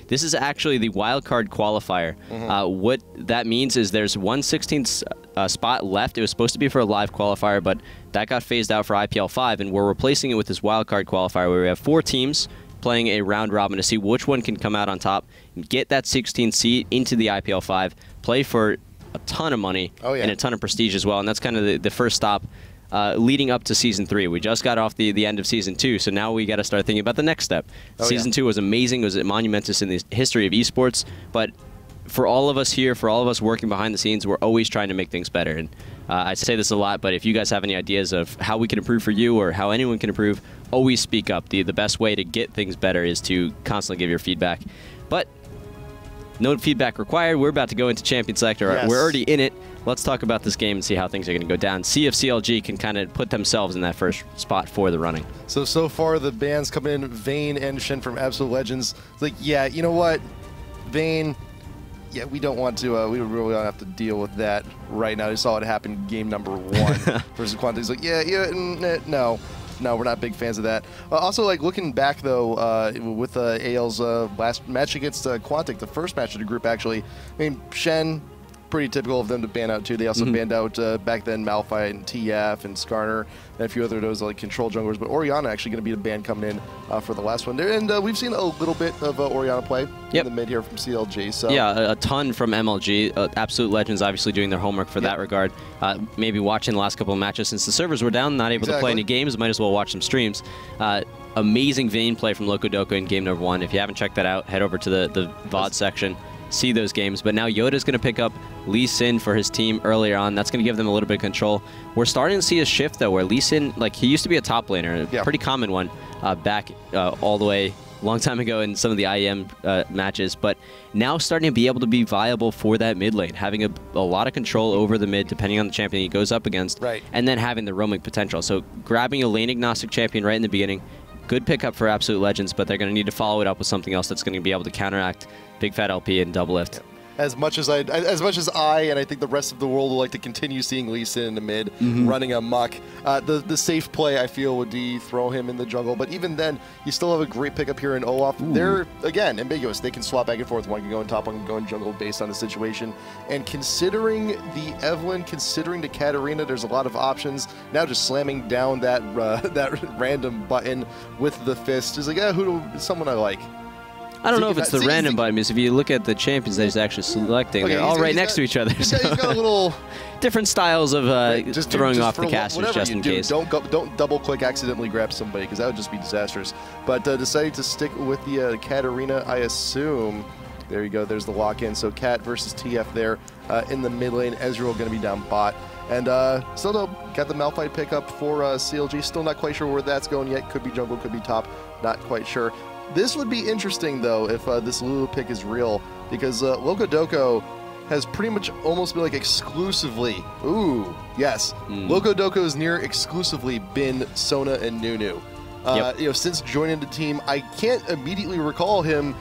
This is actually the wild card qualifier. What that means is there's 1/16th spot left. It was supposed to be for a live qualifier, but that got phased out for IPL 5, and we're replacing it with this wild card qualifier where we have 4 teams playing a round robin to see which one can come out on top and get that 16th seat into the IPL 5, play for a ton of money and a ton of prestige as well. And that's kind of the first stop leading up to Season 3. We just got off the end of Season 2, so now we got to start thinking about the next step. Season 2 was amazing. It was monumentous in the history of esports, but for all of us here, for all of us working behind the scenes, we're always trying to make things better. And I say this a lot, but if you guys have any ideas of how we can improve for you or how anyone can improve, always speak up. The best way to get things better is to constantly give your feedback. But no feedback required. We're about to go into Champion Select. We're already in it. Let's talk about this game and see how things are going to go down. See if CLG can kind of put themselves in that first spot for the running. So far the bans coming in, Vayne and Shen from Absolute Legends. It's like, yeah, you know what, Vayne, yeah, we don't want to, we really don't have to deal with that right now. You saw it happen game number 1 versus Quantic. He's like, no, we're not big fans of that. Also, like, looking back, though, with AL's last match against Quantic, the first match of the group, actually, I mean, Shen, pretty typical of them to ban out, too. They also banned out, back then, Malphite and TF and Skarner and a few other of those, like, control junglers. But Orianna actually going to be the ban coming in for the last one there. And we've seen a little bit of Orianna play in the mid here from CLG. So yeah, a ton from MLG. Absolute Legends obviously doing their homework for that regard. Maybe watching the last couple of matches since the servers were down, not able to play any games, might as well watch some streams. Amazing Vayne play from Locodoco in game number 1. If you haven't checked that out, head over to the VOD section. See those games. But now Yoda's going to pick up Lee Sin for his team earlier on. That's going to give them a little bit of control. We're starting to see a shift, though, where Lee Sin, like, he used to be a top laner, a pretty common one back all the way long time ago in some of the IEM matches, but now starting to be able to be viable for that mid lane, having a lot of control over the mid depending on the champion he goes up against, and then having the roaming potential. So grabbing a lane agnostic champion right in the beginning, good pickup for Absolute Legends, but they're going to need to follow it up with something else that's going to be able to counteract Big Fat LP and Doublelift. As much as I and I think the rest of the world would like to continue seeing Lee Sin in the mid running amok, the safe play I feel would be throw him in the jungle. But even then, you still have a great pickup here in Olaf. They're again ambiguous. They can swap back and forth. One can go in top, one can go in jungle based on the situation. And considering the Evelynn, considering the Katarina, there's a lot of options. Now just slamming down that that random button with the fist is like, someone I like. I don't know if it's the random button, because if you look at the champions that he's actually selecting, they're all right next to each other. He's got a little different styles of just throwing off the casters just in case. Don't double-click accidentally grab somebody, because that would just be disastrous. But deciding to stick with the Katarina, I assume. There you go. There's the lock-in. So Cat versus TF there in the mid lane. Ezreal going to be down bot. And still though, got the Malphite pickup for CLG. Still not quite sure where that's going yet. Could be jungle, could be top. Not quite sure. This would be interesting, though, if this Lulu pick is real, because Locodoco has pretty much almost been like exclusively, Locodoco's near exclusively been Sona and Nunu. You know, since joining the team, I can't immediately recall him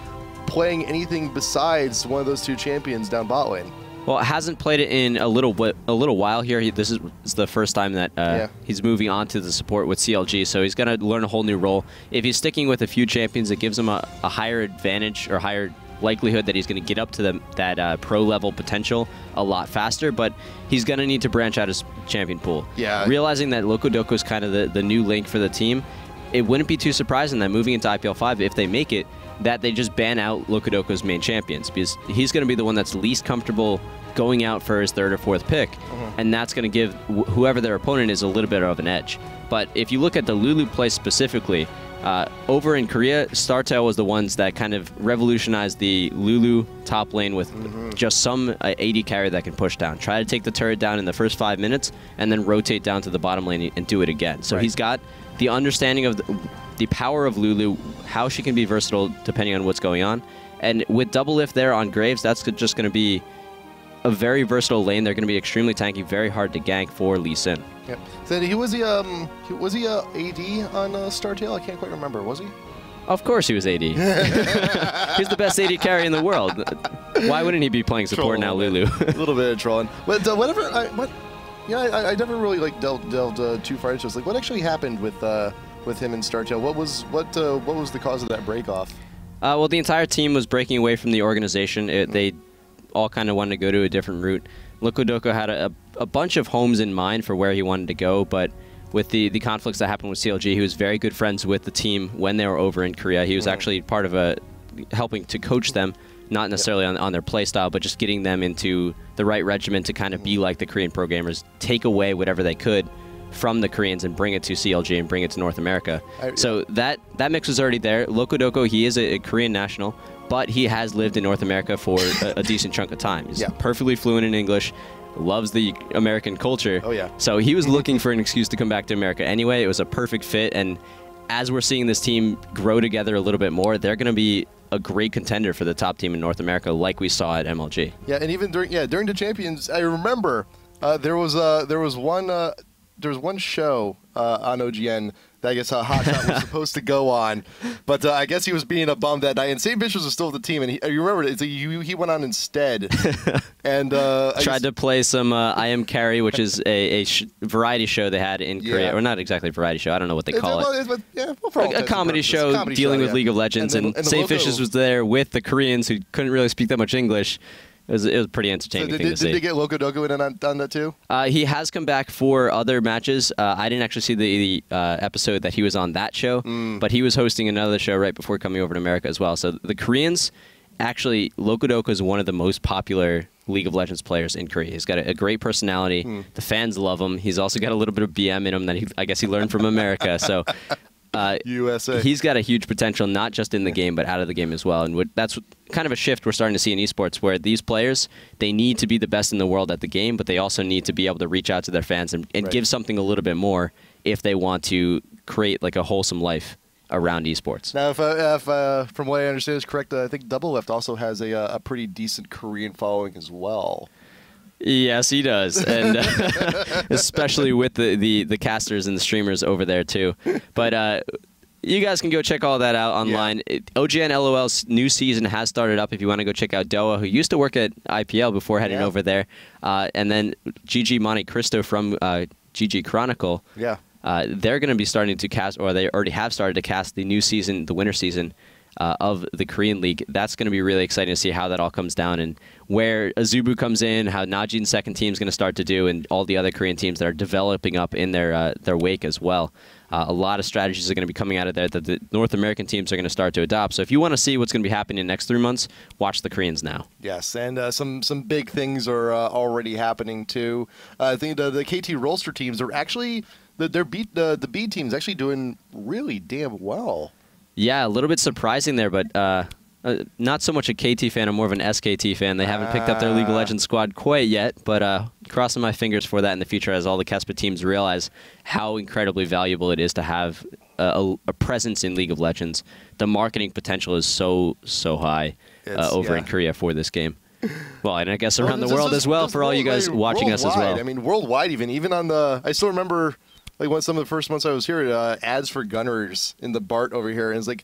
playing anything besides one of those two champions down bot lane. Well, hasn't played it in a little while here. This is the first time that he's moving on to the support with CLG, so he's going to learn a whole new role. If he's sticking with a few champions, it gives him a higher advantage or higher likelihood that he's going to get up to that pro-level potential a lot faster, but he's going to need to branch out his champion pool. Realizing that Locodoco is kind of the new link for the team, it wouldn't be too surprising that moving into IPL 5, if they make it, that they just ban out Locodoco's main champions, because he's going to be the one that's least comfortable going out for his third or fourth pick, and that's going to give whoever their opponent is a little bit of an edge. But if you look at the Lulu play specifically, over in Korea, StarTale was the ones that kind of revolutionized the Lulu top lane with just some AD carry that can push down. Try to take the turret down in the first 5 minutes, and then rotate down to the bottom lane and do it again. So he's got the understanding of the power of Lulu, how she can be versatile depending on what's going on. And with Doublelift there on Graves, that's just going to be a very versatile lane. They're going to be extremely tanky, very hard to gank for Lee Sin. Yep. So was he AD on StarTale? I can't quite remember. Was he? Of course he was AD. He's the best AD carry in the world. Why wouldn't he be playing support now, Lulu? A little bit of trolling. But whatever. I never really like delved too far into this. Like, what actually happened with him in StarTale? What was the cause of that break off? Well, the entire team was breaking away from the organization. They all kind of wanted to go to a different route. Lokodoko had a bunch of homes in mind for where he wanted to go, but with the conflicts that happened with CLG, he was very good friends with the team when they were over in Korea. He was actually part of helping to coach them, not necessarily on their play style, but just getting them into the right regimen to kind of be like the Korean pro gamers, take away whatever they could from the Koreans and bring it to CLG and bring it to North America. So that mix was already there. Lokodoko, he is a Korean national, but he has lived in North America for a decent chunk of time. He's perfectly fluent in English, loves the American culture. Oh, yeah. So he was looking for an excuse to come back to America anyway. It was a perfect fit, and as we're seeing this team grow together a little bit more, they're going to be a great contender for the top team in North America, like we saw at MLG. Yeah, and even during the Champions, I remember there was one show on OGN that I guess Hotshot was supposed to go on, but I guess he was being a bum that night, and St. Vicious was still the team, and you remember he went on instead, and tried to play some I Am Carry, which is a variety show they had in Korea, or not exactly a variety show, I don't know what they call it. A comedy show dealing with League of Legends, and St. Vicious was there with the Koreans who couldn't really speak that much English. It was a pretty entertaining thing to see. Did they get Lokodoko in on that too? He has come back for other matches. I didn't actually see the episode that he was on that show, but he was hosting another show right before coming over to America as well. So the Koreans, actually, Lokodoko is one of the most popular League of Legends players in Korea. He's got a great personality. The fans love him. He's also got a little bit of BM in him that I guess he learned from America. So USA. He's got a huge potential, not just in the game, but out of the game as well. And that's kind of a shift we're starting to see in esports, where these players, they need to be the best in the world at the game, but they also need to be able to reach out to their fans and give something a little bit more if they want to create like a wholesome life around esports. Now, if from what I understand is correct, I think Doublelift also has a pretty decent Korean following as well. Yes, he does, and especially with the casters and the streamers over there too. But you guys can go check all that out online. Yeah. OGN LOL's new season has started up if you want to go check out Doa, who used to work at IPL before heading over there, and then GG Monte Cristo from GG Chronicle. Yeah. They're going to be starting to cast, or they already have started to cast the new season, the winter season of the Korean League. That's going to be really exciting to see how that all comes down and where Azubu comes in, how Najin's second team is going to start to do, and all the other Korean teams that are developing up in their wake as well. A lot of strategies are going to be coming out of there that the North American teams are going to start to adopt. So if you want to see what's going to be happening in the next 3 months, watch the Koreans now. Yes, and some big things are already happening too. I think the KT Rolster teams are actually the B team is actually doing really damn well. Yeah, a little bit surprising there, but not so much a KT fan. I'm more of an SKT fan. They haven't picked up their League of Legends squad quite yet, but crossing my fingers for that in the future as all the Kespa teams realize how incredibly valuable it is to have a presence in League of Legends. The marketing potential is so high over in Korea for this game. Well, and I guess around the world as well for all you guys watching us as well. I mean, worldwide even on the... I still remember... Like some of the first months I was here, ads for Gunners in the BART over here, and it's like,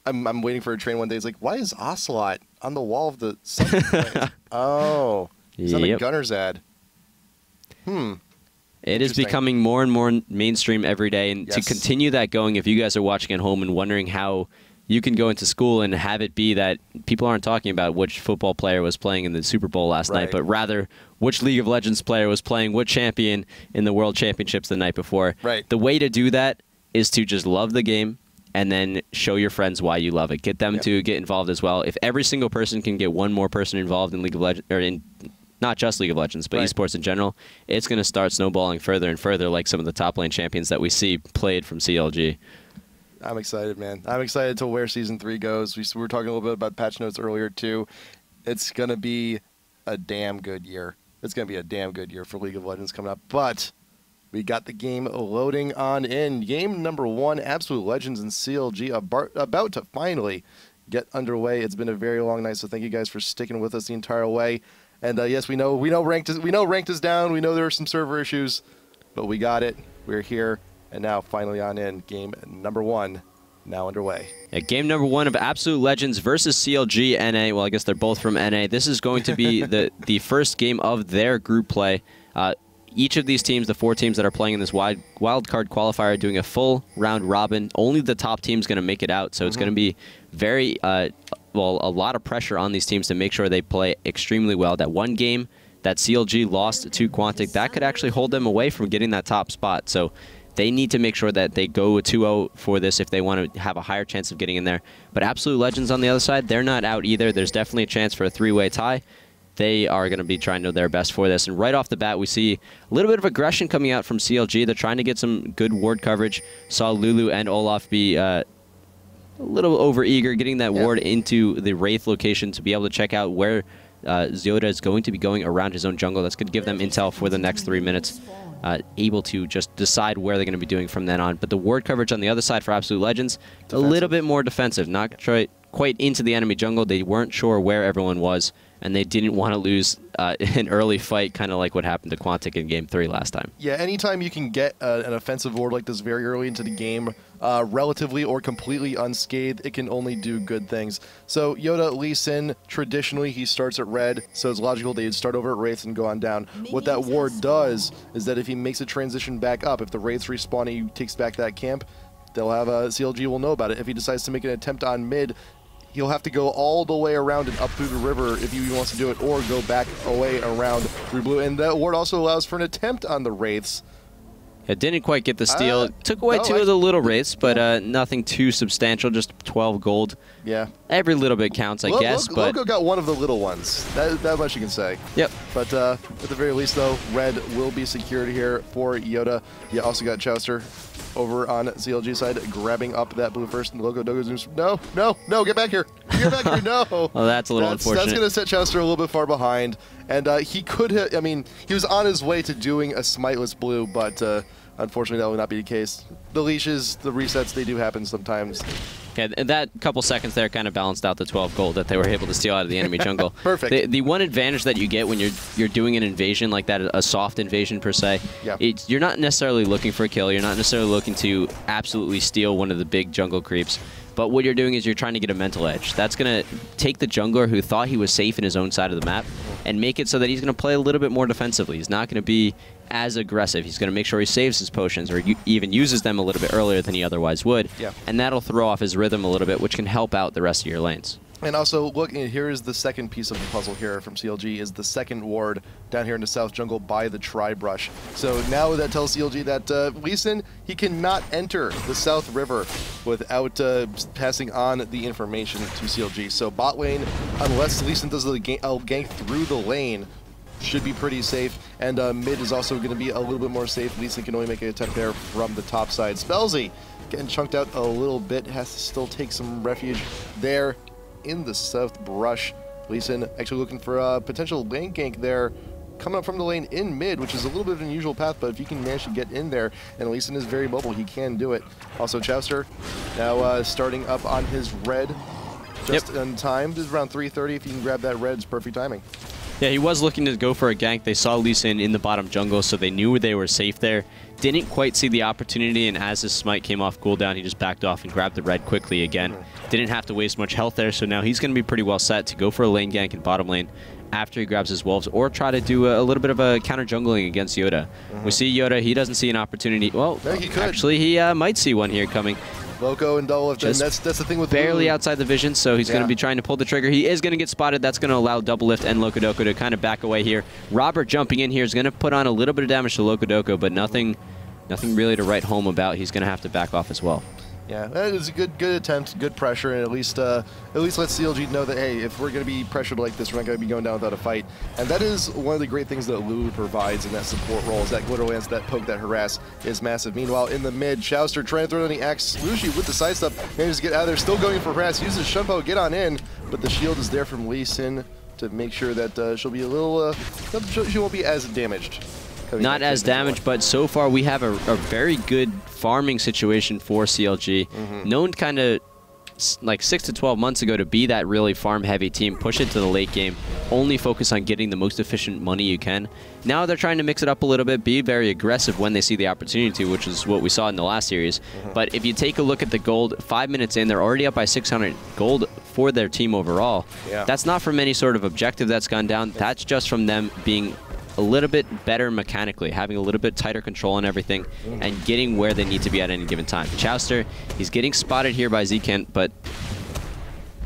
I'm waiting for a train one day. It's like, why is Ocelot on the wall of the? Oh, he's on a Gunners ad. It is becoming more and more mainstream every day, and to continue that going, if you guys are watching at home and wondering how you can go into school and have it be that people aren't talking about which football player was playing in the Super Bowl last night, but rather which League of Legends player was playing what champion in the World Championships the night before. Right. The way to do that is to just love the game and then show your friends why you love it. Get them to get involved as well. If every single person can get one more person involved in League of Legends, or in not just League of Legends, but esports in general, it's going to start snowballing further and further like some of the top lane champions that we see played from CLG. I'm excited, man. I'm excited to where Season 3 goes. We were talking a little bit about patch notes earlier, too. It's going to be a damn good year. It's going to be a damn good year for League of Legends coming up. But we got the game loading on in. Game number 1, Absolute Legends and CLG, about to finally get underway. It's been a very long night, so thank you guys for sticking with us the entire way. And yes, we know ranked is down. We know there are some server issues, but we got it. We're here. And now, finally on in, game number 1, now underway. Yeah, game number 1 of Absolute Legends versus CLG NA. Well, I guess they're both from NA. This is going to be the first game of their group play. each of these teams, the 4 teams that are playing in this wild card qualifier, are doing a full round robin. Only the top team's going to make it out, so it's going to be very, well, a lot of pressure on these teams to make sure they play extremely well. That one game that CLG lost to Quantic, that could actually hold them away from getting that top spot. So they need to make sure that they go 2-0 for this if they want to have a higher chance of getting in there. But Absolute Legends on the other side, they're not out either. There's definitely a chance for a 3-way tie. They are going to be trying to do their best for this. And right off the bat, we see a little bit of aggression coming out from CLG. They're trying to get some good ward coverage. Saw Lulu and Olaf be a little over-eager, getting that ward into the Wraith location to be able to check out where Yoda is going to be going around his own jungle. That's going to give them intel for the next 3 minutes, able to just decide where they're going to be doing from then on. But the ward coverage on the other side for Absolute Legends, a little bit more defensive. Not quite into the enemy jungle. They weren't sure where everyone was, and they didn't want to lose an early fight, kind of like what happened to Quantic in Game 3 last time. Yeah, anytime you can get an offensive ward like this very early into the game, relatively or completely unscathed, it can only do good things. So Yoda, Lee Sin, traditionally he starts at red, so it's logical they'd start over at Wraiths and go on down. What that ward does is that if he makes a transition back up, if the Wraiths respawn and he takes back that camp, they'll have CLG will know about it. If he decides to make an attempt on mid, he'll have to go all the way around and up through the river if he wants to do it, or go back away around through blue. And that ward also allows for an attempt on the Wraiths. It didn't quite get the steal. Took away 2 of the little Wraiths, but nothing too substantial, just 12 gold. Yeah. Every little bit counts, I guess. But Loco got one of the little ones. That much you can say. Yep. But at the very least, though, red will be secured here for Yoda. You also got Chowster over on CLG side, grabbing up that blue first, and Locodogo zooms. No, get back here. Get back here, no. Well, that's a little unfortunate. That's going to set Chowster a little bit far behind. And he could have, I mean, he was on his way to doing a smiteless blue, but unfortunately that will not be the case. The leashes, the resets, they do happen sometimes. Yeah, that couple seconds there kind of balanced out the 12 gold that they were able to steal out of the enemy jungle. Perfect. The one advantage that you get when you're doing an invasion like that, a soft invasion per se, you're not necessarily looking for a kill. You're not necessarily looking to absolutely steal one of the big jungle creeps. But what you're doing is you're trying to get a mental edge. That's going to take the jungler who thought he was safe in his own side of the map and make it so that he's going to play a little bit more defensively. He's not going to be as aggressive. He's going to make sure he saves his potions or even uses them a little bit earlier than he otherwise would. Yeah. And that'll throw off his rhythm a little bit, which can help out the rest of your lanes. And also, look, here is the second piece of the puzzle here from CLG, is the second ward down here in the South Jungle by the Tri-Brush. So now that tells CLG that Lee Sin, he cannot enter the South River without passing on the information to CLG. So bot lane, unless Lee Sin does the gank through the lane, should be pretty safe. And mid is also going to be a little bit more safe. Lee Sin can only make an attempt there from the top side. Spellsy getting chunked out a little bit, has to still take some refuge there in the South Brush. Lee Sin actually looking for a potential lane gank there, coming up from the lane in mid, which is a little bit of an unusual path, but if you can manage to get in there, and Lee Sin is very mobile, he can do it. Also Chowster now starting up on his red just in time. This is around 3:30. If you can grab that red, it's perfect timing. Yeah, he was looking to go for a gank. They saw Lee Sin in the bottom jungle, so they knew they were safe there. Didn't quite see the opportunity, and as his smite came off cooldown, he just backed off and grabbed the red quickly again. Didn't have to waste much health there, so now he's going to be pretty well set to go for a lane gank in bottom lane after he grabs his wolves, or try to do a little bit of a counter jungling against Yoda. We see Yoda, he doesn't see an opportunity. Well, actually, he might see one here coming. Loco and Double Lift, and that's the thing with barely outside the vision, so he's going to be trying to pull the trigger. He is going to get spotted. That's going to allow Double Lift and Locodoco to kind of back away here. Robert jumping in here is going to put on a little bit of damage to Locodoco, but nothing really to write home about. He's going to have to back off as well. Yeah, that is a good attempt, good pressure, and at least let CLG know that, hey, if we're going to be pressured like this, we're not going to be going down without a fight. And that is one of the great things that Lulu provides in that support role, is that Glitter Lance, that poke, that harass is massive. Meanwhile, in the mid, Chowster trying to throw on the axe. Luigi with the side step manages to get out of there, still going for harass, uses Shunpo, get on in, but the shield is there from Lee Sin to make sure that she'll be a little, she won't be as damaged. Not as damaged, but so far we have a very good farming situation for CLG. Known kind of like 6 to 12 months ago to be that really farm-heavy team, push it to the late game, only focus on getting the most efficient money you can. Now they're trying to mix it up a little bit, be very aggressive when they see the opportunity, which is what we saw in the last series. But if you take a look at the gold, 5 minutes in, they're already up by 600 gold for their team overall. That's not from any sort of objective that's gone down. That's just from them being a little bit better mechanically, having a little bit tighter control on everything, and getting where they need to be at any given time. Chowster, he's getting spotted here by Zekent, but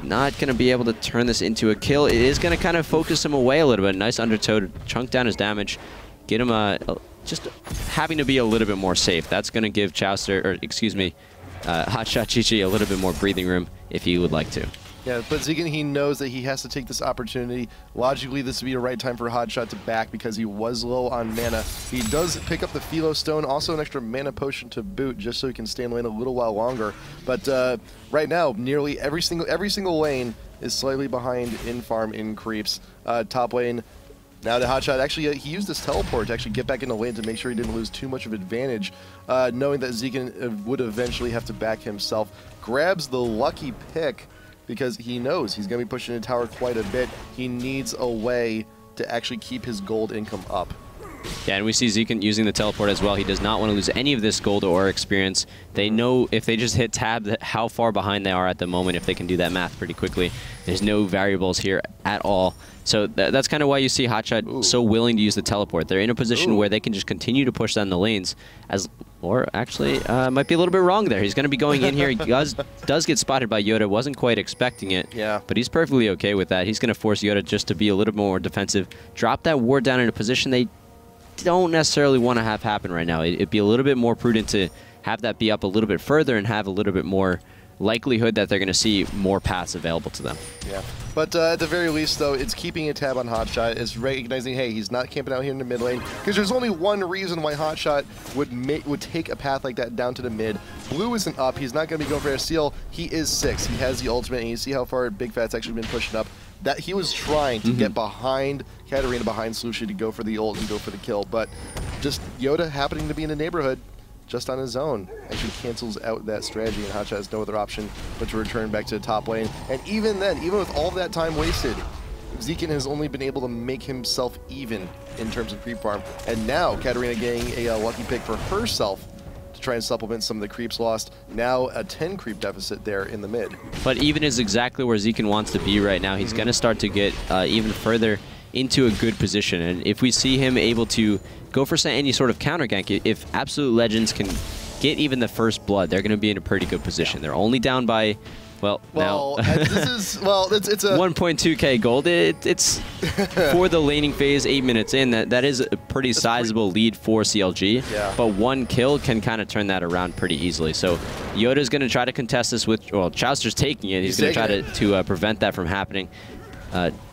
not going to be able to turn this into a kill. It is going to kind of focus him away a little bit. Nice undertow to chunk down his damage, get him just having to be a little bit more safe. That's going to give Chowster, or excuse me, Hotshot Chi-Chi a little bit more breathing room if he would like to. Yeah, but Zekent, he knows that he has to take this opportunity. Logically, this would be the right time for Hotshot to back because he was low on mana. He does pick up the Philo Stone, also an extra mana potion to boot, just so he can stay in lane a little while longer. But right now, nearly every single lane is slightly behind in farm, in creeps. Top lane, now to Hotshot, actually, he used this teleport to actually get back in the lane to make sure he didn't lose too much of advantage, knowing that Zekent would eventually have to back himself. Grabs the lucky pick, because he knows he's going to be pushing the tower quite a bit. He needs a way to actually keep his gold income up. Yeah, and we see Zekent using the teleport as well. He does not want to lose any of this gold or experience. They know if they just hit tab how far behind they are at the moment, if they can do that math pretty quickly. There's no variables here at all. So that's kind of why you see Hotshot so willing to use the teleport. They're in a position where they can just continue to push down the lanes, or actually might be a little bit wrong there. He's going to be going in here. He does get spotted by Yoda. Wasn't quite expecting it. Yeah. But he's perfectly okay with that. He's going to force Yoda just to be a little bit more defensive. Drop that ward down in a position they don't necessarily want to have happen right now. It'd be a little bit more prudent to have that be up a little bit further and have a little bit more likelihood that they're going to see more paths available to them. Yeah, but at the very least, though, it's keeping a tab on Hotshot. It's recognizing, hey, he's not camping out here in the mid lane, because there's only one reason why Hotshot would take a path like that down to the mid. Blue isn't up. He's not going to be going for a steal. He is 6. He has the ultimate, and you see how far Big Fat's actually been pushing up. That he was trying to get behind Katarina, behind Slushie, to go for the ult and go for the kill, but just Yoda happening to be in the neighborhood just on his own actually cancels out that strategy, and Hotshot has no other option but to return back to the top lane. And even then, even with all of that time wasted, Zekent has only been able to make himself even in terms of creep farm. And now Katarina getting a lucky pick for herself to try and supplement some of the creeps lost. Now a 10 creep deficit there in the mid. But even is exactly where Zekent wants to be right now. He's going to start to get even further into a good position. And if we see him able to go for any sort of counter gank, if Absolute Legends can get even the first blood, they're going to be in a pretty good position. They're only down by, this is, it's a 1.2k gold. It's for the laning phase, 8 minutes in. That is a pretty sizable lead for CLG. Yeah. But one kill can kind of turn that around pretty easily. So Yoda's going to try to contest this with, well, Chowster's taking it. He's going to try to prevent that from happening.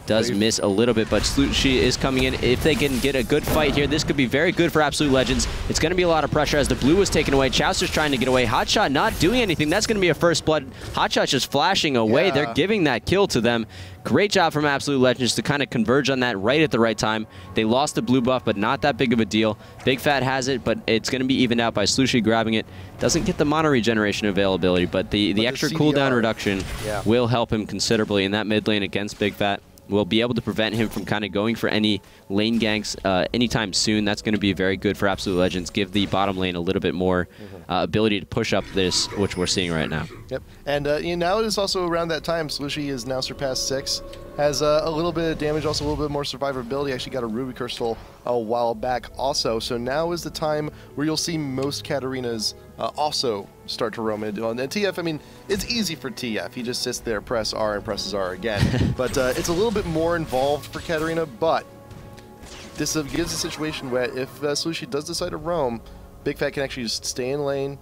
Does miss a little bit, but Slushie is coming in. If they can get a good fight here, this could be very good for Absolute Legends. It's going to be a lot of pressure as the blue was taken away. Chowster's trying to get away. Hotshot not doing anything. That's going to be a first blood. Hotshot's just flashing away. They're giving that kill to them. Great job from Absolute Legends to kind of converge on that right at the right time. They lost the blue buff, but not that big of a deal. Big Fat has it, but it's going to be evened out by Slushie grabbing it. Doesn't get the mana regeneration availability, but the extra cooldown reduction will help him considerably in that mid lane against Big Fat. Will be able to prevent him from kind of going for any lane ganks anytime soon. That's going to be very good for Absolute Legends. Give the bottom lane a little bit more ability to push up this, which we're seeing right now. Yep, and now it is also around that time. Slushie is now surpassed 6. Has a little bit of damage, also a little bit more survivability. Actually got a Ruby Crystal a while back also. So now is the time where you'll see most Katarinas also start to roam in. And TF, I mean, it's easy for TF. He just sits there, press R, and presses R again. But it's a little bit more involved for Katarina, but this gives a situation where if Slushie does decide to roam, Big Fat can actually just stay in lane,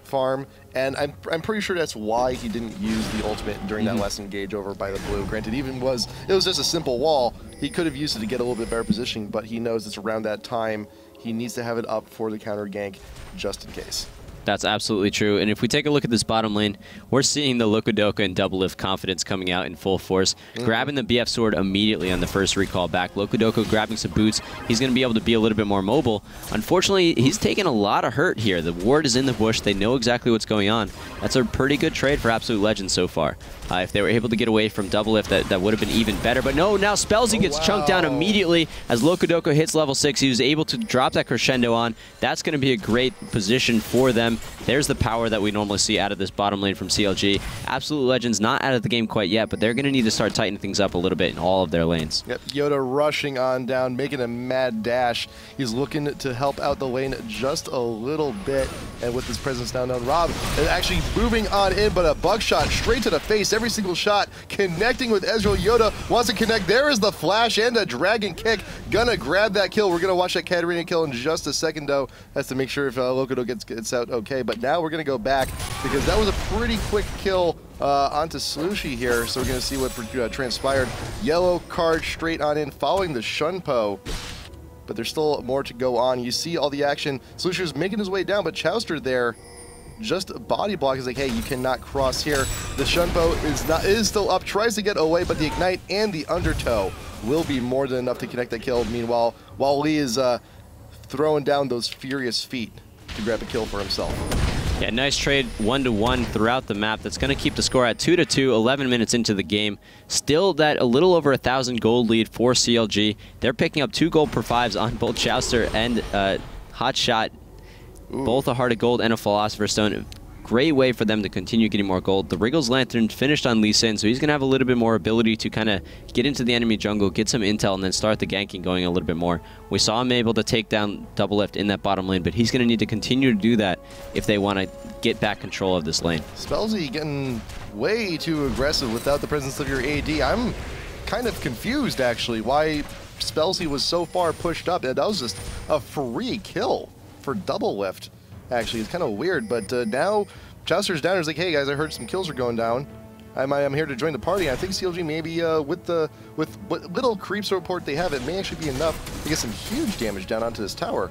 farm, and I'm pretty sure that's why he didn't use the ultimate during that last engage over by the blue. Granted, it was just a simple wall. He could have used it to get a little bit better positioning, but he knows it's around that time. He needs to have it up for the counter gank just in case. That's absolutely true. And if we take a look at this bottom lane, we're seeing the Lokodoka and Double Lift confidence coming out in full force. Grabbing the BF sword immediately on the first recall back. Lokodoka grabbing some boots. He's going to be able to be a little bit more mobile. Unfortunately, he's taking a lot of hurt here. The ward is in the bush. They know exactly what's going on. That's a pretty good trade for Absolute Legends so far. If they were able to get away from Double Lift, that would have been even better. But no, now Spellsy gets chunked down immediately as Lokodoka hits level 6. He was able to drop that crescendo on. That's going to be a great position for them. game. There's the power that we normally see out of this bottom lane from CLG. Absolute Legends not out of the game quite yet, but they're going to need to start tightening things up a little bit in all of their lanes. Yep, Yoda rushing on down, making a mad dash. He's looking to help out the lane just a little bit, and with his presence down, Rob is actually moving on in, but a buckshot straight to the face. Every single shot connecting with Ezreal. Yoda wants to connect. There is the flash and a dragon kick. Gonna grab that kill. We're gonna watch that Katarina kill in just a second, though. Has to make sure if Locodo gets out okay. But now we're gonna go back because that was a pretty quick kill onto Slushy here. So we're gonna see what transpired. Yellow card straight on in, following the Shunpo. But there's still more to go on. You see all the action. Slushy's making his way down, but Chowster there just body block is like, hey, you cannot cross here. The Shunpo is still up, tries to get away, but the Ignite and the Undertow will be more than enough to connect the kill. Meanwhile, while Lee is throwing down those furious feet to grab a kill for himself. Yeah, nice trade 1-to-1 throughout the map. That's going to keep the score at 2-2, 11 minutes into the game. Still that a little over 1,000 gold lead for CLG. They're picking up 2 gold per 5s on both Chowster and Hotshot. Ooh. Both a Heart of Gold and a Philosopher's Stone. Great way for them to continue getting more gold. The Wriggles Lantern finished on Lee Sin, so he's going to have a little bit more ability to kind of get into the enemy jungle, get some intel, and then start the ganking going a little bit more. We saw him able to take down Doublelift in that bottom lane, but he's going to need to continue to do that if they want to get back control of this lane. Spellsy getting way too aggressive without the presence of your AD. I'm kind of confused, actually, why Spellsy was so far pushed up. That was just a free kill for Doublelift. Actually, it's kind of weird, but now Chowster's down. He's like, hey guys, I heard some kills are going down. I'm here to join the party. I think CLG maybe with what little creeps report they have, it may actually be enough to get some huge damage down onto this tower.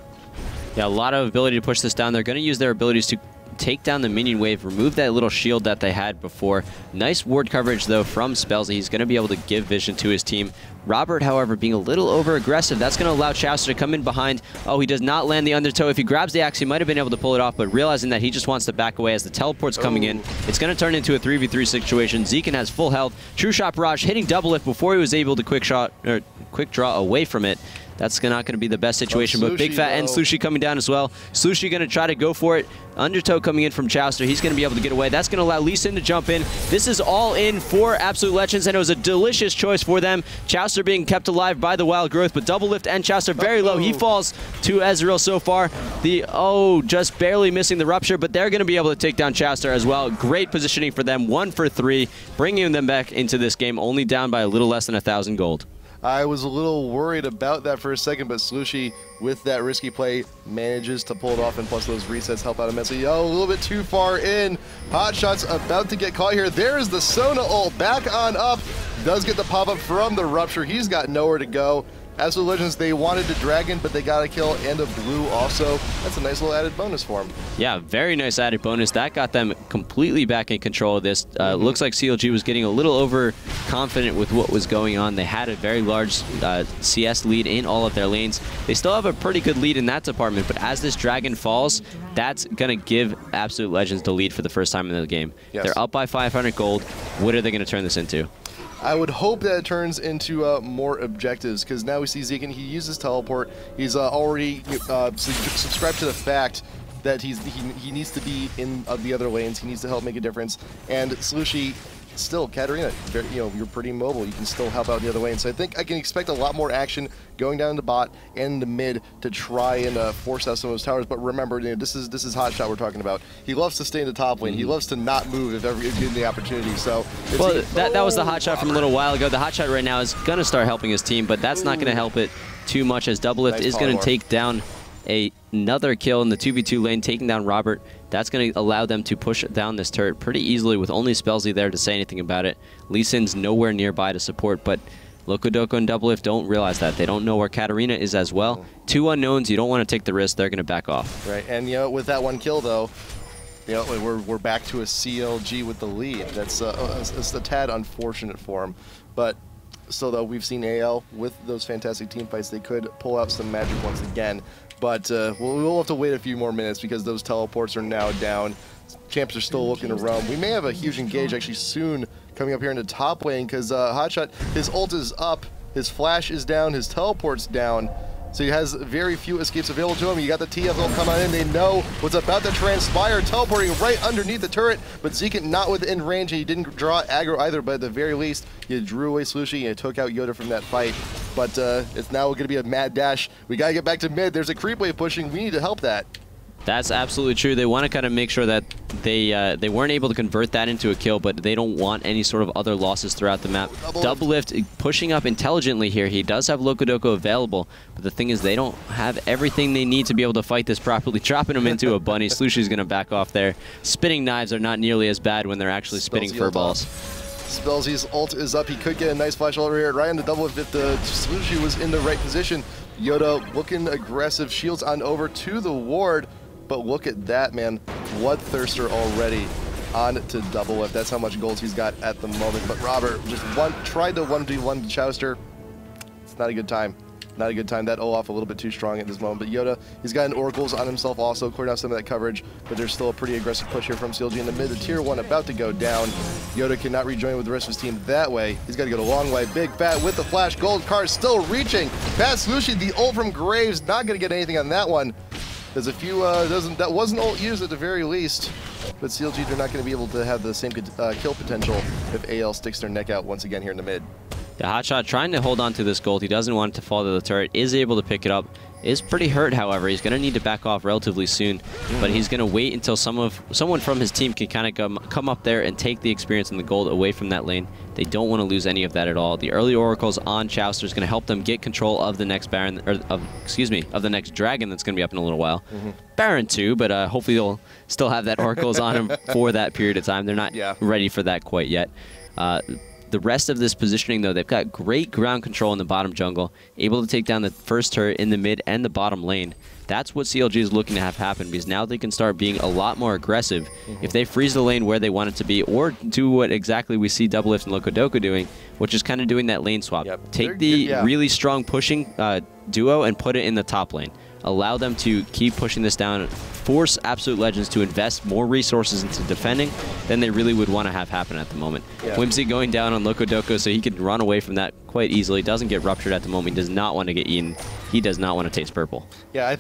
Yeah, a lot of ability to push this down. They're going to use their abilities to take down the minion wave, remove that little shield that they had before. Nice ward coverage, though, from Spellsy. He's going to be able to give vision to his team. Robert, however, being a little over-aggressive. That's going to allow Chowster to come in behind. Oh, he does not land the Undertow. If he grabs the axe, he might have been able to pull it off, but realizing that he just wants to back away as the teleport's coming in, it's going to turn into a 3v3 situation. Zekin has full health. True Shot Barrage hitting Doublelift before he was able to quick draw away from it. That's not going to be the best situation, but Big Fat and Slushy coming down as well. Slushy going to try to go for it. Undertow coming in from Chowster. He's going to be able to get away. That's going to allow Lee Sin to jump in. This is all in for Absolute Legends, and it was a delicious choice for them. Chowster being kept alive by the Wild Growth, but Doublelift and Chowster very low. He falls to Ezreal so far. Just barely missing the Rupture, but they're going to be able to take down Chowster as well. Great positioning for them. 1 for 3, bringing them back into this game, only down by a little less than 1,000 gold. I was a little worried about that for a second, but Slushy, with that risky play, manages to pull it off, and plus those resets help out immensely. A little bit too far in. Hotshot's about to get caught here. There's the Sona ult back on up. Does get the pop-up from the Rupture. He's got nowhere to go. Absolute Legends, they wanted the Dragon, but they got a kill and a blue also. That's a nice little added bonus for them. Yeah, very nice added bonus. That got them completely back in control of this. Looks like CLG was getting a little overconfident with what was going on. They had a very large CS lead in all of their lanes. They still have a pretty good lead in that department, but as this Dragon falls, that's going to give Absolute Legends the lead for the first time in the game. Yes. They're up by 500 gold. What are they going to turn this into? I would hope that it turns into more objectives, because now we see Zekin, he uses teleport. He's already subscribed to the fact that he needs to be in the other lanes. He needs to help make a difference. And Slushy, still, Katarina, you're pretty mobile. You can still help out in the other lane. So I think I can expect a lot more action going down the bot and the mid to try and force out some of those towers. But remember, this is Hotshot we're talking about. He loves to stay in the top lane. He loves to not move if ever given the opportunity. So that was the Hotshot from a little while ago. The Hotshot right now is going to start helping his team, but that's not going to help it too much, as Doublelift is going to take down another kill in the 2v2 lane, taking down Robert. That's going to allow them to push down this turret pretty easily with only Spellsy there to say anything about it. Lee Sin's nowhere nearby to support, but Locodoco and Doublelift don't realize that. They don't know where Katarina is as well. 2 unknowns, you don't want to take the risk. They're going to back off. Right, and with that 1 kill though, we're back to a CLG with the lead. That's a tad unfortunate for him, but still though, we've seen AL with those fantastic team fights. They could pull out some magic once again. But we'll have to wait a few more minutes because those teleports are now down. Champs are still looking to roam. We may have a huge engage actually soon coming up here in the top lane, because Hotshot, his ult is up, his flash is down, his teleport's down. so he has very few escapes available to him. You got the TFL come on in. They know what's about to transpire, teleporting right underneath the turret, but Zekin not within range, and he didn't draw aggro either, but at the very least, you drew away Slushy and took out Yoda from that fight. But it's now going to be a mad dash. We got to get back to mid. There's a creep wave pushing. We need to help that. That's absolutely true. They want to kind of make sure that they weren't able to convert that into a kill, but they don't want any sort of other losses throughout the map. Doublelift pushing up intelligently here. He does have Locodoco available, but the thing is they don't have everything they need to be able to fight this properly. Dropping him into a bunny. Slushy's going to back off there. Spitting knives are not nearly as bad when they're actually spitting furballs. Spellsy's ult is up. He could get a nice flash over here. Right on the Doublelift if the Slushy was in the right position. Yoda looking aggressive. Shields on over to the ward. But look at that, man. Bloodthirster already on to Doublelift. That's how much gold he's got at the moment. But Robert just tried the 1v1 Chowster. It's not a good time. Not a good time. That Olaf a little bit too strong at this moment. But Yoda, he's got an Oracles on himself also, clearing out some of that coverage. But there's still a pretty aggressive push here from CLG in the mid. The tier 1 about to go down. Yoda cannot rejoin with the rest of his team that way. He's got to go the long way. Big Fat with the flash. Gold card still reaching. Pat Slushy, the ult from Graves, not going to get anything on that one. There's a few, that wasn't ult used at the very least, but CLG, they're not going to be able to have the same kill potential if AL sticks their neck out once again here in the mid. The Hotshot trying to hold on to this gold. He doesn't want it to fall to the turret, is able to pick it up. Is pretty hurt, however. He's going to need to back off relatively soon, but he's going to wait until someone from his team can kind of come up there and take the experience and the gold away from that lane. They don't want to lose any of that at all. The early Oracles on Chowster is going to help them get control of the next Baron, or of the next Dragon that's going to be up in a little while. Baron too, but hopefully they'll still have that Oracles on him for that period of time. They're not ready for that quite yet. The rest of this positioning, though, they've got great ground control in the bottom jungle, able to take down the first turret in the mid and the bottom lane. That's what CLG is looking to have happen, because now they can start being a lot more aggressive. If they freeze the lane where they want it to be, or do what exactly we see Doublelift and Locodoco doing, which is kind of doing that lane swap. Take the really strong pushing duo and put it in the top lane. Allow them to keep pushing this down, force Absolute Legends to invest more resources into defending than they really would want to have happen at the moment. Whimsy going down on Locodoco so he can run away from that quite easily. Doesn't get ruptured at the moment. He does not want to get eaten. He does not want to taste purple. Yeah,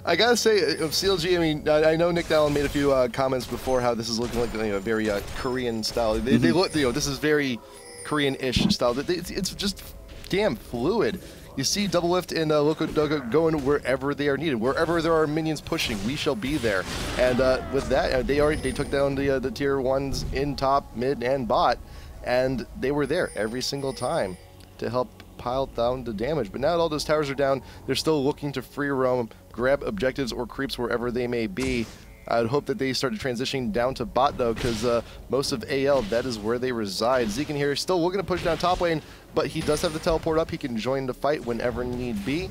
I gotta say, of CLG, I mean, I know Nick Dallin made a few comments before how this is looking like a very Korean style. They look, this is very Korean-ish style. It's just damn fluid. You see Doublelift and Locodoco going wherever they are needed. Wherever there are minions pushing, we shall be there. And with that, they took down the tier 1s in top, mid, and bot, and they were there every single time to help pile down the damage. But now that all those towers are down, they're still looking to free roam, grab objectives or creeps wherever they may be. I would hope that they start transitioning down to bot, though, because most of AL, that is where they reside. Zekin here is still looking to push down top lane, but he does have the teleport up. He can join the fight whenever need be.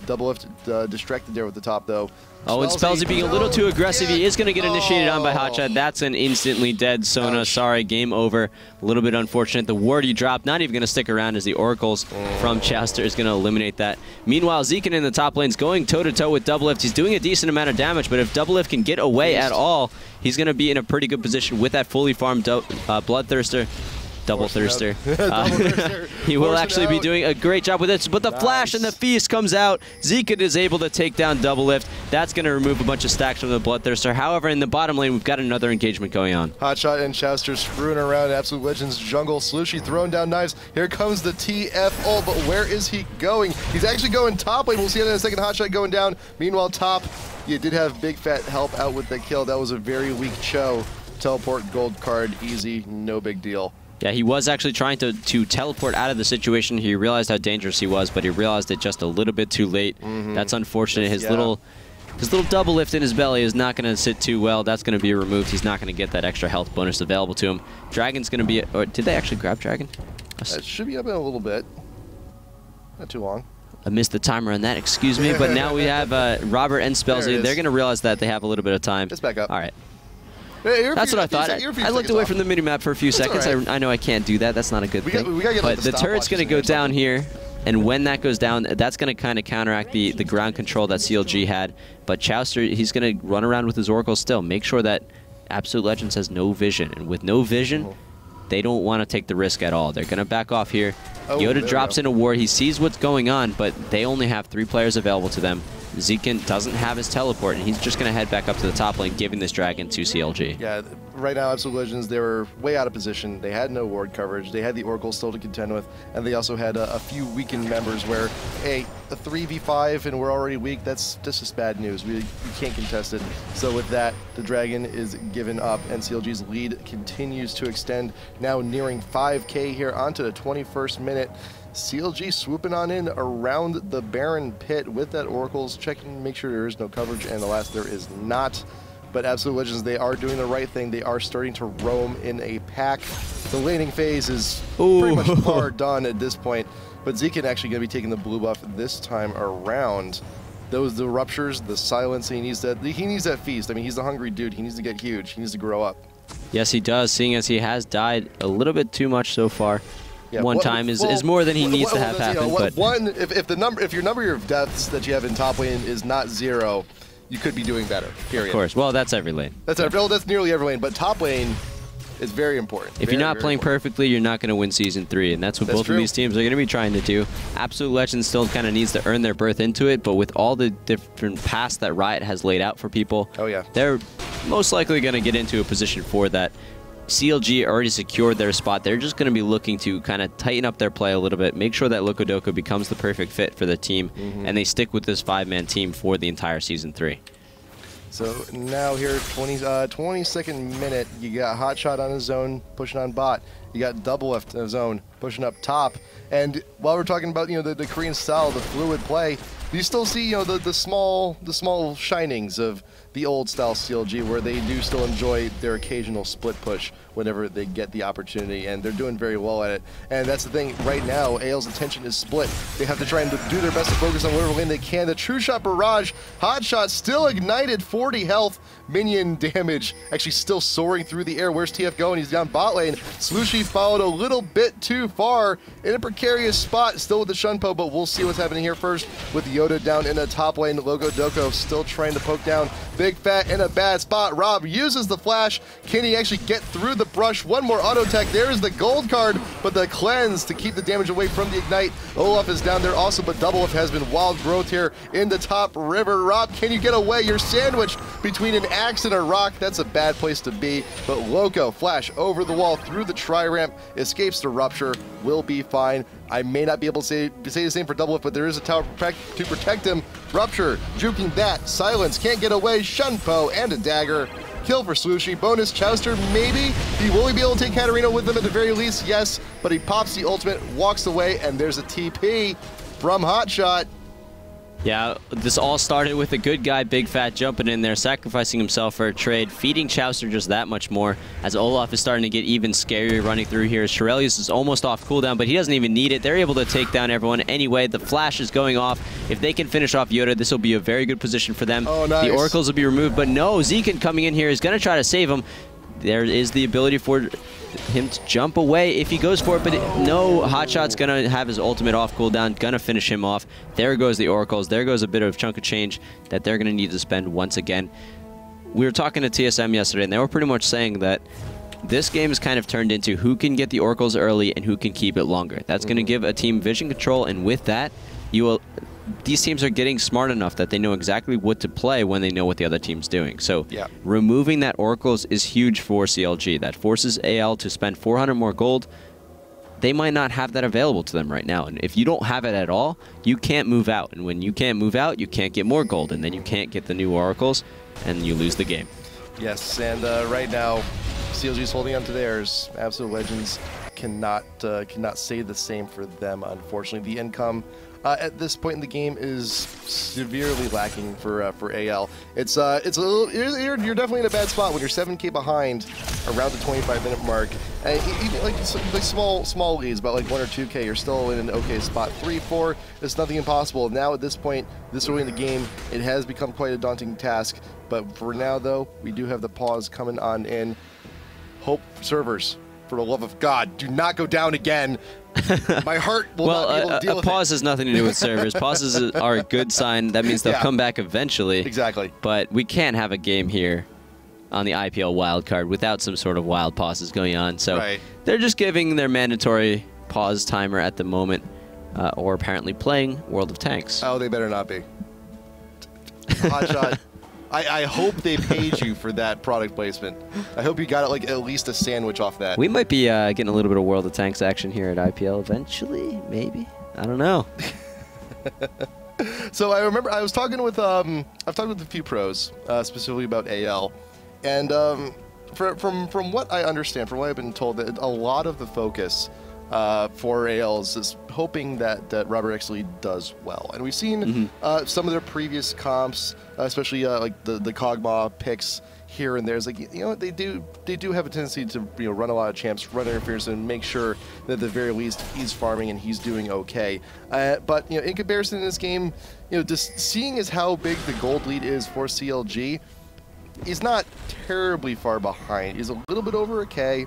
Doublelift distracted there with the top, though. Oh, and Spellsy being a little too aggressive. He is going to get initiated on by Hotshot. That's an instantly dead Sona. Ouch. Sorry, game over. A little bit unfortunate. The ward he dropped, not even going to stick around as the Oracles from Chowster is going to eliminate that. Meanwhile, Zekin in the top lane's going toe-to-toe with Doublelift. He's doing a decent amount of damage, but if Doublelift can get away at all, he's going to be in a pretty good position with that fully farmed Bloodthirster. Double Thirster. He will actually be doing a great job with it, but the flash and the feast comes out. Zekin is able to take down Doublelift. That's going to remove a bunch of stacks from the Bloodthirster. However, in the bottom lane, we've got another engagement going on. Hotshot and Chowster screwing around Absolute Legends jungle. Slushy throwing down knives. Here comes the TF ult, but where is he going? He's actually going top lane. We'll see it in a second. Hotshot going down. Meanwhile, top, you did have Big Fat help out with the kill. That was a very weak Cho. Teleport gold card, easy, no big deal. Yeah, he was actually trying to teleport out of the situation. He realized how dangerous he was, but he realized it just a little bit too late. That's unfortunate. His little Doublelift in his belly is not going to sit too well. That's going to be removed. He's not going to get that extra health bonus available to him. Dragon's going to be... Or did they actually grab Dragon? It should be up in a little bit. Not too long. I missed the timer on that, excuse me. But now we have Robert and Spellsy. They're going to realize that they have a little bit of time. Just back up. All right. That's what I thought. I looked away from the minimap for a few seconds. Right. I know I can't do that. That's not a good thing. But the turret's going to go down here, and when that goes down, that's going to kind of counteract the ground control that CLG had. But Chowster, he's going to run around with his Oracle still. Make sure that Absolute Legends has no vision. And with no vision, they don't want to take the risk at all. They're going to back off here. Oh, Yoda drops in a ward. He sees what's going on, but they only have 3 players available to them. Zekin doesn't have his teleport, and he's just going to head back up to the top lane, giving this dragon to CLG. Yeah, right now, Absolute Legends, they were way out of position. They had no ward coverage. They had the Oracle still to contend with, and they also had a few weakened members where, hey, a 3v5 and we're already weak, that's just bad news. We can't contest it. So with that, the dragon is given up, and CLG's lead continues to extend, now nearing 5K here onto the 21st minute. CLG swooping on in around the Baron pit with that Oracles, checking to make sure there is no coverage, and alas, there is not. But Absolute Legends, they are doing the right thing. They are starting to roam in a pack. The laning phase is pretty much far done at this point, but Zekin actually going to be taking the blue buff this time around. The ruptures, the silence, he needs that feast. I mean, he's the hungry dude. He needs to get huge. He needs to grow up. Yes, he does, seeing as he has died a little bit too much so far. Yeah, one time is more than he needs to have happen. But if your number of deaths that you have in top lane is not 0, you could be doing better. Period. Of course. Well, that's every lane. That's nearly every lane. But top lane is very important. If you're not playing perfectly, you're not going to win Season 3, and that's what both of these teams are going to be trying to do. Absolute Legends still kind of needs to earn their berth into it, but with all the different paths that Riot has laid out for people, they're most likely going to get into a position for that. CLG already secured their spot. They're just going to be looking to kind of tighten up their play a little bit, make sure that Locodoco becomes the perfect fit for the team, and they stick with this 5-man team for the entire Season 3. So now here, 22nd minute, you got Hotshot on his zone, pushing on bot. You got Doublelift on his zone, pushing up top. And while we're talking about the Korean style, the fluid play, you still see the small shinings of the old style CLG, where they do still enjoy their occasional split push whenever they get the opportunity, and they're doing very well at it. And that's the thing, right now, AL's attention is split. They have to try and do their best to focus on whatever lane they can. The True Shot Barrage, Hotshot still ignited, 40 health, minion damage, actually still soaring through the air. Where's TF going? He's down bot lane. Slushy followed a little bit too far in a precarious spot, still with the Shunpo, but we'll see what's happening here first with Yoda down in the top lane. Locodoco still trying to poke down Big Fat in a bad spot. Rob uses the flash. Can he actually get through the brush? One more auto tech. There's the gold card, but the cleanse to keep the damage away from the ignite. Olaf is down there also, but Doublelift has been wild growth here in the top river. Rob, can you get away? You're sandwiched between an axe and a rock. That's a bad place to be, but Loco, flash over the wall through the tri-ramp, escapes the rupture, will be fine. I may not be able to say the same for Doublelift, but there is a tower to protect him. Rupture, juking that. Silence, can't get away. Shunpo and a dagger. Kill for Slushy. Bonus Chowster, maybe. He will be able to take Katarina with him at the very least, yes, but he pops the ultimate, walks away, and there's a TP from Hotshot. Yeah, this all started with a good guy, Big Fat, jumping in there, sacrificing himself for a trade, feeding Chowster just that much more, as Olaf is starting to get even scarier running through here. Shirelius is almost off cooldown, but he doesn't even need it. They're able to take down everyone anyway. The flash is going off. If they can finish off Yoda, this will be a very good position for them. Oh, nice. The Oracles will be removed, but no, Zekin coming in here is going to try to save him. There is the ability for him to jump away if he goes for it, but no, Hotshot's going to have his ultimate off cooldown, going to finish him off. There goes the Oracles. There goes a bit of chunk of change that they're going to need to spend once again. We were talking to TSM yesterday, and they were pretty much saying that this game is kind of turned into who can get the Oracles early and who can keep it longer. That's going to give a team vision control, and with that, these teams are getting smart enough that they know exactly what to play when they know what the other team's doing. So removing that Oracles is huge for CLG. That forces AL to spend 400 more gold. They might not have that available to them right now. And if you don't have it at all, you can't move out. And when you can't move out, you can't get more gold. And then you can't get the new Oracles, and you lose the game. Yes, and right now, CLG is holding on to theirs. Absolute Legends cannot say the same for them, unfortunately. The income at this point in the game is severely lacking for AL. It's a little, you're definitely in a bad spot when you're 7K behind around the 25-minute mark. And even like small leads, about like 1 or 2K, you're still in an okay spot. 3, 4, it's nothing impossible. Now at this point, this early in the game, it has become quite a daunting task. But for now, though, we do have the pause coming on in. Hope servers, for the love of God, do not go down again. My heart will not be able to deal with it. A pause has nothing to do with servers. Pauses are a good sign. That means they'll come back eventually. Exactly. But we can't have a game here on the IPL wildcard without some sort of wild pauses going on. So they're just giving their mandatory pause timer at the moment, or apparently playing World of Tanks. Oh, they better not be. Hotshot. I hope they paid you for that product placement. I hope you got like at least a sandwich off that. We might be getting a little bit of World of Tanks action here at IPL eventually, maybe. I don't know. So I remember I was talking with I've talked with a few pros specifically about AL, and from what I understand, from what I've been told, that a lot of the focus for ALs is hoping that Robert actually does well, and we've seen some of their previous comps, especially like the Kog'Maw picks here and there. It's like, you know, they do have a tendency to, you know, run a lot of champs, run interference, and make sure that at the very least he's farming and he's doing okay. But you know, in comparison to this game, you know, just seeing as how big the gold lead is for CLG, he's not terribly far behind. He's a little bit over a K.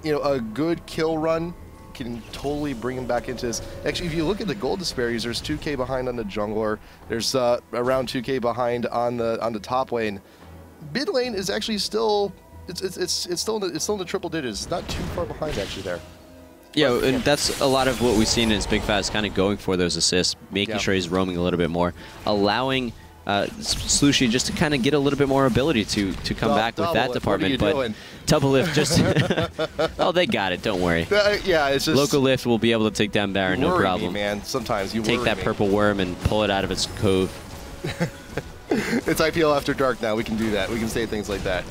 You know, a good kill run can totally bring him back into this. Actually, if you look at the gold disparities, there's 2K behind on the jungler. There's around 2K behind on the top lane. Mid lane is actually still it's still in the triple digits. It's not too far behind actually there. Yeah, and that's a lot of what we've seen is Big Fat is kind of going for those assists, making sure he's roaming a little bit more, allowing Slushy just to kind of get a little bit more ability to come back with that department. But Double Lift just oh, they got it. Don't worry. Yeah, it's just Local Lift will be able to take down Baron, no problem. Me, man, sometimes you take that purple worm and pull it out of its cove. It's IPL After Dark now. We can do that. We can say things like that.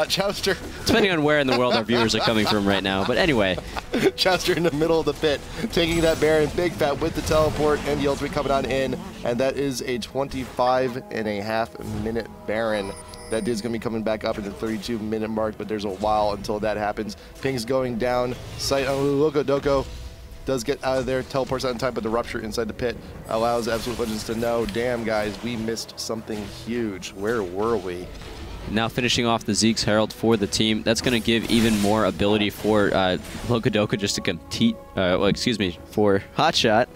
Chowster. Depending on where in the world our viewers are coming from right now. But anyway. Chowster in the middle of the pit, taking that Baron. Big Fat with the teleport and the ultimate coming on in. And that is a 25.5-minute Baron. That dude's going to be coming back up in the 32-minute mark, but there's a while until that happens. Ping's going down. Sight on Lokodoko. Does get out of there, teleports out in time, but the rupture inside the pit allows Absolute Legends to know, damn guys, we missed something huge. Where were we? Now finishing off the Zeke's Herald for the team. That's going to give even more ability for Lokodoko just to compete, for Hotshot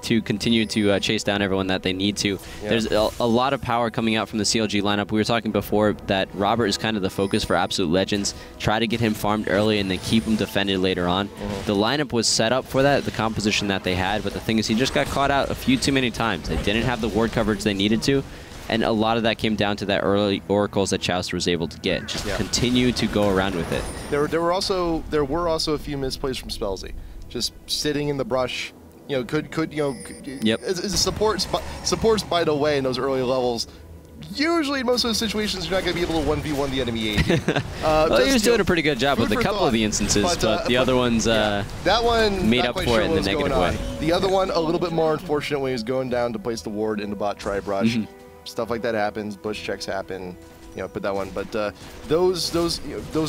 to continue to chase down everyone that they need to. Yeah. There's a lot of power coming out from the CLG lineup. We were talking before that Robert is kind of the focus for Absolute Legends. Try to get him farmed early and then keep him defended later on. The lineup was set up for that, the composition that they had, but the thing is he just got caught out a few too many times. They didn't have the ward coverage they needed to, and a lot of that came down to that early oracles that Chowster was able to get. Just continue to go around with it. There were also a few misplays from Spellsy. Just sitting in the brush. You know, as supports by the way in those early levels. Usually, in most of those situations, you're not going to be able to 1v1 the enemy AD. Well, he was doing a pretty good job with a couple of the instances, but the other ones that one made up for it in the negative way. The other one, a little bit more unfortunate when he was going down to place the ward in the bot tri-brush. Stuff like that happens. Bush checks happen. You know, put that one. But those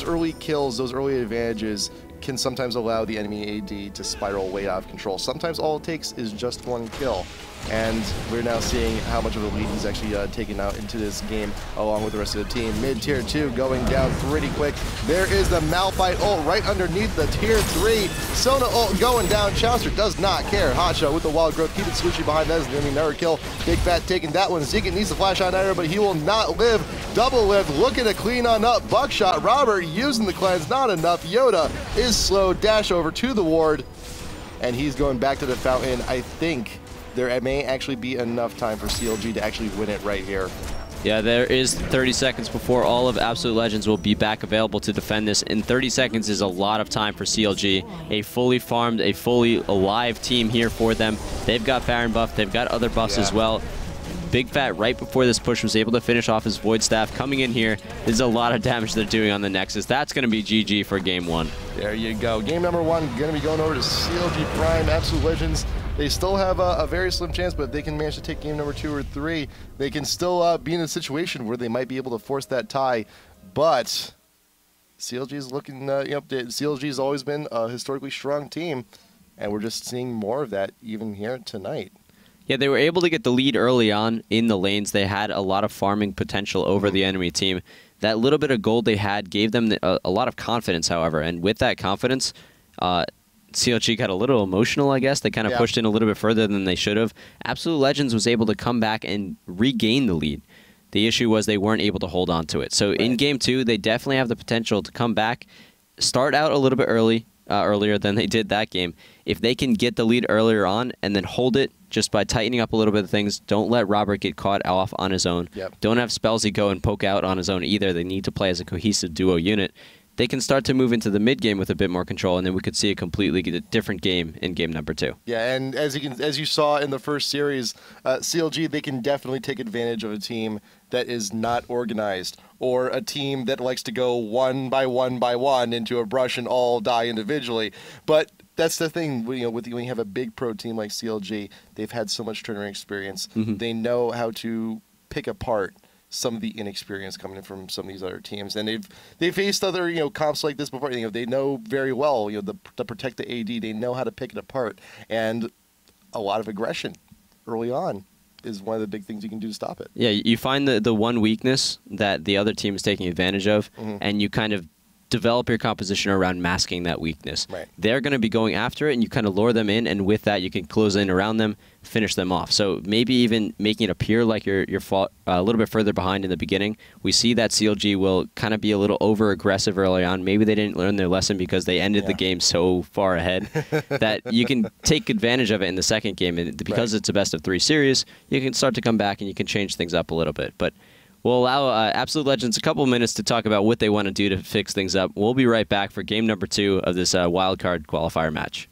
early kills, those early advantages can sometimes allow the enemy AD to spiral way out of control. Sometimes all it takes is just one kill. And we're now seeing how much of a lead he's actually taken out into this game along with the rest of the team. Mid-tier 2 going down pretty quick. There is the Malphite ult right underneath the tier 3. Sona ult going down. Chowster does not care. Hotshot with the wild growth, keeping Slushy behind. That is going to be another kill. Big Fat taking that one. Zeke needs to flash on Ira, but he will not live. Double Lift looking to clean on up. Buckshot. Robert using the cleanse. Not enough. Yoda is slow. Dash over to the ward. And he's going back to the fountain. I think there may actually be enough time for CLG to actually win it right here. Yeah, there is 30 seconds before all of Absolute Legends will be back available to defend this, and 30 seconds is a lot of time for CLG. A fully farmed, a fully alive team here for them. They've got Baron buff, they've got other buffs as well. Big Fat, right before this push, was able to finish off his Void Staff. Coming in here, there's a lot of damage they're doing on the Nexus. That's going to be GG for game 1. There you go. Game number 1 going to be going over to CLG Prime, Absolute Legends. They still have a very slim chance, but if they can manage to take game number 2 or 3, they can still be in a situation where they might be able to force that tie. But CLG is looking, CLG has always been a historically strong team, and we're just seeing more of that even here tonight. Yeah, they were able to get the lead early on in the lanes. They had a lot of farming potential over the enemy team. That little bit of gold they had gave them a lot of confidence, however, and with that confidence, CLG got a little emotional, I guess. They kind of pushed in a little bit further than they should have. Absolute Legends was able to come back and regain the lead. The issue was they weren't able to hold on to it. So in Game 2, they definitely have the potential to come back, start out a little bit early, earlier than they did that game. If they can get the lead earlier on and then hold it just by tightening up a little bit of things, don't let Robert get caught off on his own. Yep. Don't have Spellsy go and poke out on his own either. They need to play as a cohesive duo unit. They can start to move into the mid game with a bit more control, and then we could see a completely different game in game number 2. Yeah, and as you saw in the first series, CLG, they can definitely take advantage of a team that is not organized, or a team that likes to go one by one into a brush and all die individually. But that's the thing, when you have a big pro team like CLG, they've had so much tournament experience. Mm-hmm. They know how to pick apart some of the inexperience coming in from some of these other teams, and they've faced other comps like this before. They know very well to protect the AD. They know how to pick it apart, and a lot of aggression early on is one of the big things you can do to stop it. Yeah, you find the one weakness that the other team is taking advantage of, and you kind of develop your composition around masking that weakness. Right. They're going to be going after it, and you kind of lure them in, and with that, you can close in around them, finish them off. So maybe even making it appear like you're a little bit further behind in the beginning. We see that CLG will kind of be a little over-aggressive early on. Maybe they didn't learn their lesson because they ended the game so far ahead that you can take advantage of it in the second game. And because it's a best-of-3 series, you can start to come back and you can change things up a little bit. But we'll allow Absolute Legends a couple minutes to talk about what they want to do to fix things up. We'll be right back for game number 2 of this wildcard qualifier match.